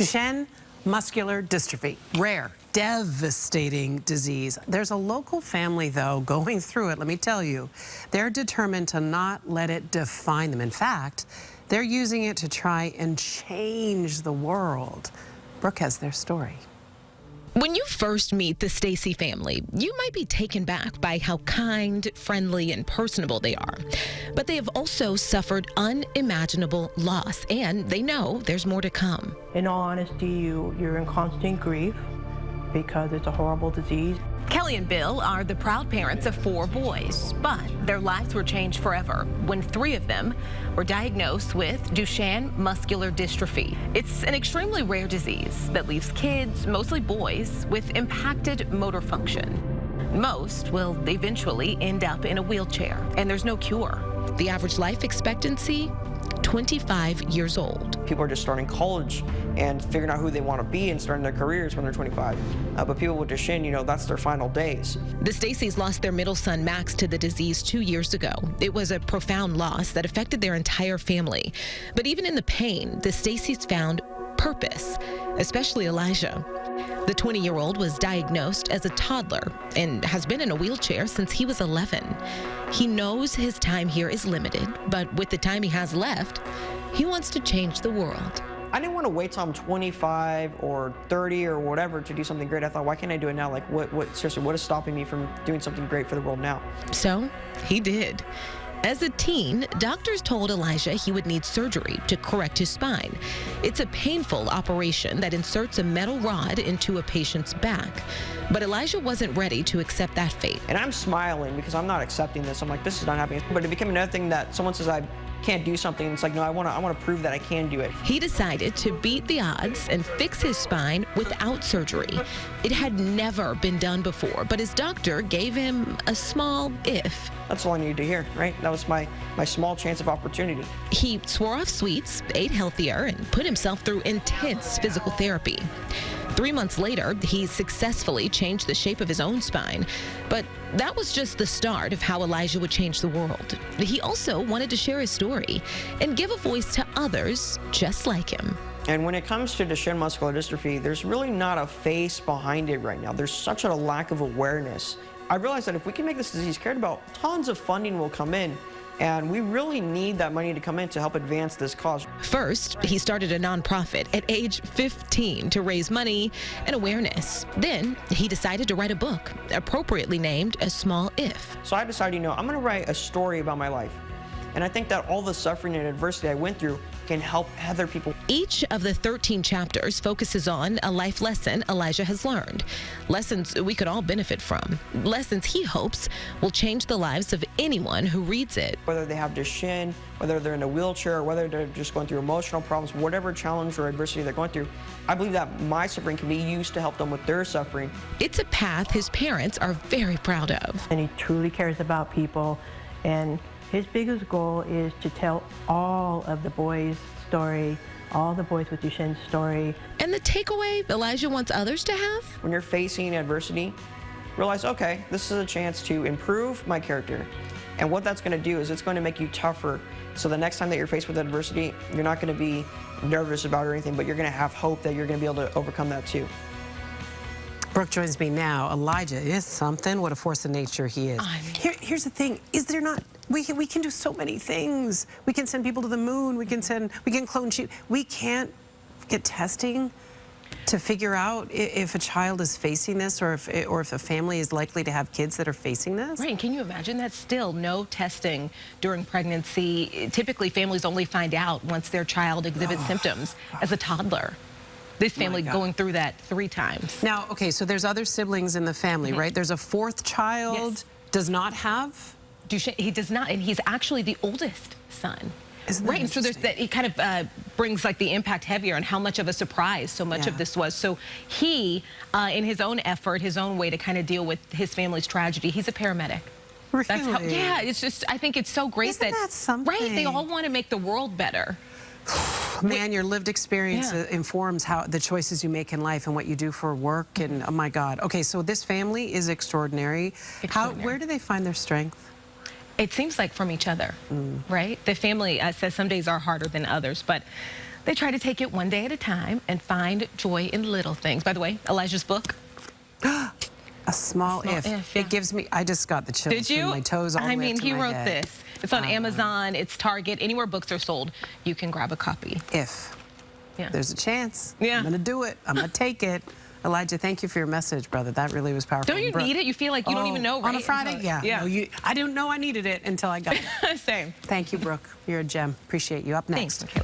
Duchenne Muscular Dystrophy, rare, devastating disease. There's a local family, though, going through it, let me tell you. They're determined to not let it define them. In fact, they're using it to try and change the world. Brooke has their story. When you first meet the Stacy family, you might be taken back by how kind, friendly, and personable they are. But they have also suffered unimaginable loss, and they know there's more to come. In all honesty, you're in constant grief because it's a horrible disease. Kelly and Bill are the proud parents of 4 boys, but their lives were changed forever when 3 of them were diagnosed with Duchenne Muscular Dystrophy. It's an extremely rare disease that leaves kids, mostly boys, with impacted motor function. Most will eventually end up in a wheelchair, and there's no cure. The average life expectancy, 25 years old. People are just starting college and figuring out who they want to be and starting their careers when they're 25. But people with Duchenne, that's their final days. The Stacys lost their middle son, Max, to the disease 2 years ago. It was a profound loss that affected their entire family. But even in the pain, the Stacys found purpose, especially Elijah. The 20-year-old was diagnosed as a toddler and has been in a wheelchair since he was 11. He knows his time here is limited, but with the time he has left, he wants to change the world. I didn't want to wait till I'm 25 or 30 or whatever to do something great. I thought, why can't I do it now? Like, seriously, what is stopping me from doing something great for the world now? So he did. As a teen, doctors told Elijah he would need surgery to correct his spine. It's a painful operation that inserts a metal rod into a patient's back. But Elijah wasn't ready to accept that fate. And I'm smiling because I'm not accepting this. I'm like, this is not happening. But it became another thing that someone says I can't do something. It's like, no, I want to prove that I can do it. He decided to beat the odds and fix his spine without surgery. It had never been done before, but his doctor gave him a small if. That's all I needed to hear, right? That was my small chance of opportunity. He swore off sweets, ate healthier, and put himself through intense physical therapy. 3 months later, he successfully changed the shape of his own spine. But that was just the start of how Elijah would change the world. He also wanted to share his story and give a voice to others just like him. And when it comes to Duchenne muscular dystrophy, there's really not a face behind it right now. There's such a lack of awareness. I realized that if we can make this disease cared about, tons of funding will come in. And we really need that money to come in to help advance this cause. First, he started a nonprofit at age 15 to raise money and awareness. Then he decided to write a book, appropriately named A Small If. So I decided, I'm going to write a story about my life. And I think that all the suffering and adversity I went through can help other people. Each of the 13 chapters focuses on a life lesson Elijah has learned. Lessons we could all benefit from. Lessons he hopes will change the lives of anyone who reads it. Whether they have Duchenne, whether they're in a wheelchair, or whether they're just going through emotional problems, whatever challenge or adversity they're going through, I believe that my suffering can be used to help them with their suffering. It's a path his parents are very proud of. And he truly cares about people, and his biggest goal is to tell all of the boys' story, all the boys with Duchenne's story. And the takeaway Elijah wants others to have? When you're facing adversity, realize, okay, this is a chance to improve my character. And what that's going to do is it's going to make you tougher. So the next time that you're faced with adversity, you're not going to be nervous about it or anything, but you're going to have hope that you're going to be able to overcome that too. Brooke joins me now. Elijah is something. What a force of nature he is. Here's the thing. Is there not... We can do so many things. We can send people to the moon. We can clone sheep. We can't get testing to figure out if a child is facing this or if a family is likely to have kids that are facing this. Right, and can you imagine that? Still no testing during pregnancy. Typically families only find out once their child exhibits symptoms as a toddler. This family going through that 3 times. Now, okay, so there's other siblings in the family, right? There's a 4th child, does not have? Duchenne, he does not, and he's actually the oldest son. Isn't that right, and so there's that, it kind of brings like the impact heavier on how much of a surprise so much of this was. So he, in his own effort, his own way to kind of deal with his family's tragedy, he's a paramedic. Really? That's how, yeah, it's just, I think it's so great Isn't that something? Right, they all want to make the world better. Man, your lived experience informs how the choices you make in life and what you do for work. And oh my God. Okay, so this family is extraordinary. Where do they find their strength? It seems like from each other, right? The family says some days are harder than others, but They try to take it one day at a time and find joy in little things. By the way, Elijah's book. A small if. Yeah. It gives me, I just got the chills Did you? from my toes all the way up to he my wrote head. this. It's on Amazon, it's Target, anywhere books are sold, you can grab a copy. If Yeah. there's a chance, Yeah. I'm going to do it. I'm going to take it. Elijah, thank you for your message, brother. That really was powerful. Don't you need it? You feel like you don't even know, right? On a Friday? Yeah. Yeah. No, I didn't know I needed it until I got it. Same. Thank you, Brooke. You're a gem. Appreciate you. Up next. Thanks, Michaela.